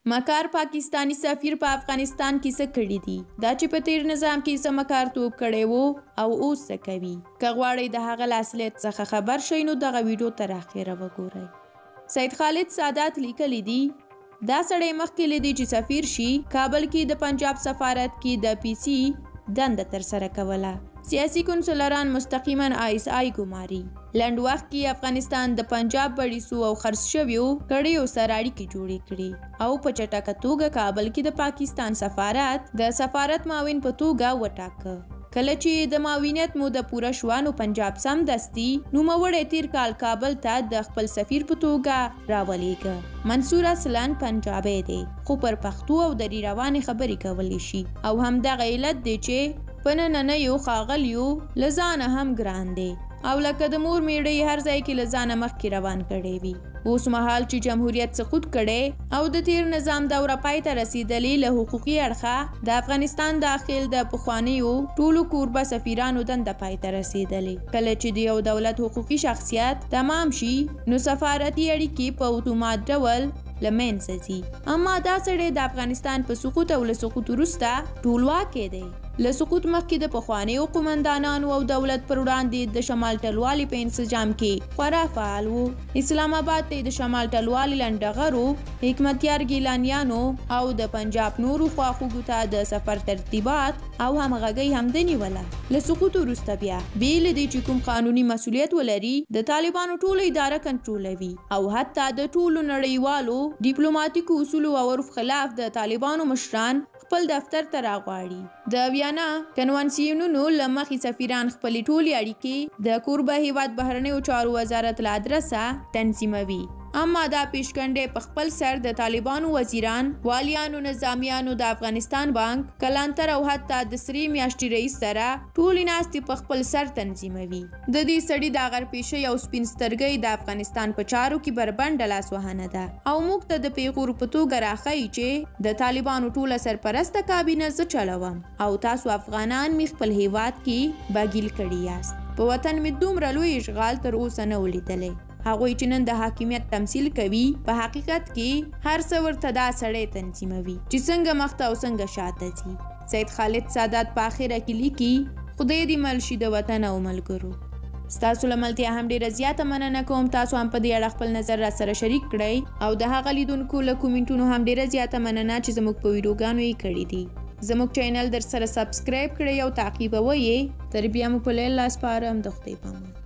مکار پاکستانی سفیر په افغانستان کې څه کړي دي؟ دا چې په تیر نظام کې څه مکارتوب کړی وو او اوس څه کوي؟ که غواړئ د هغه له اصلیت څخه خبر شئ نو دغه ویډیو تر اخره وګورئ. سید خالد سادات لیکلی دي دا سړی مخکې له دې چې سفیر شي کابل کې د پنجاب سفارت کې د پی سی دنده ترسره کوله. سیاسي کنسولران مستقیما ISI ګماري. لنډ وخت کې افغانستان د پنجاب بړیسو او خرڅ شویو کړیو سره اړیکې جوړې کړې او په چټکه توګه کابل کې د پاکستان سفارت د سفارت معاون په توګه وټاکه. کله چې د معاونیت موده پوره شوه نو پنجاب سمدستي نوموړی تیر کال کابل ته د خپل سفیر په توګه راولېږه. منصور اصلاً پنجابی دی خو پر پښتو او دري روانې خبرې کولی شي او همدغه علت دی چې په نننیو ښاغلیو له ځانه هم ګران دی او لکه د مور میړه هر ځای کې له ځانه مخکې روان کړی وي. اوس مهال چې جمهوریت سقوط کړی او د تیر نظام دوره پای ته رسیدلې له حقوقي اړخه د افغانستان داخل د پخوانیو ټولو کوربه سفیرانو دنده پای ته رسیدلې. کله چې د یو دولت حقوقي شخصیت تمام شي نو سفارتي اړیکې په اتومات ډول له منځه ځي. اما دا سړی د افغانستان په سقوط او له سقوط وروسته ټولواکی دی. له سقوط مخکې د پخوانیو قومندانانو او دولت پر وړاندې د شمال ټلوالي په انسجام کې خورا فعال و. اسلام آباد ته د شمال ټلوالي لنډغرو حکمتیار ګیلانیانو او د پنجاب نورو خواخوږو ته د سفر ترتیبات او همغږۍ هم د نیوله. له سقوط وروسته بیا بې له دې چې کوم قانوني مسؤلیت ولري د طالبانو ټوله اداره کنټرولوي او حتی د ټولو نړیوالو ډیپلوماټیکو اصولو او عرف خلاف د طالبانو مشران خپل دفتر ته راغواړي. د ویانا کنوانسیونونو له مخې سفیران خپلې ټولې اړیکې د کوربه هیواد بهرنیو چارو وزارت له ادرسه تنظیموي. اما دا پیشکندې په خپل سر د طالبانو وزیران، والیانو، نظامیانو، د افغانستان بانک، کلانتر او حتی د سرې میاشتې رئیس سره ټولې ناستې په خپل سر تنظیموي. د دې سړي د غرپیشۍ او سپین سترګۍ د افغانستان په چارو کې بربنډه لاسوهنه ده او موږ ته د پیغور په توګه راښیي چې د طالبانو ټوله سرپرسته کابینه زه چلوم او تاسو افغانان مې خپل هیواد کې بګیل کړي یاست. په وطن مې دومره لوی اشغال تر اوسه نه ولیدلی. هغوی چې نن د حاکمیت تمثیل کوي په حقیقت کې هر څه ورته دا سړی تنظیموي چې څنګه مخته او څنګه شاته ځي. سید خالد سادات په اخره کې لیکي خدای دې مل شي د وطن او ملګرو. ستاسو له ملتیا هم ډېره زیاته مننه کوم. تاسو هم په دې اړه خپل نظر را سره شریک کړئ او د هغه لیدونکو له کومنټونو هم ډېره زیاته مننه چې زموږ په ویډیوګانو یې کړي دي. زموږ چینل در سره سبسکرایب کړئ او تعقیبوئ یې. تر بیا مو په لیل لاس پارم د خدای په امان.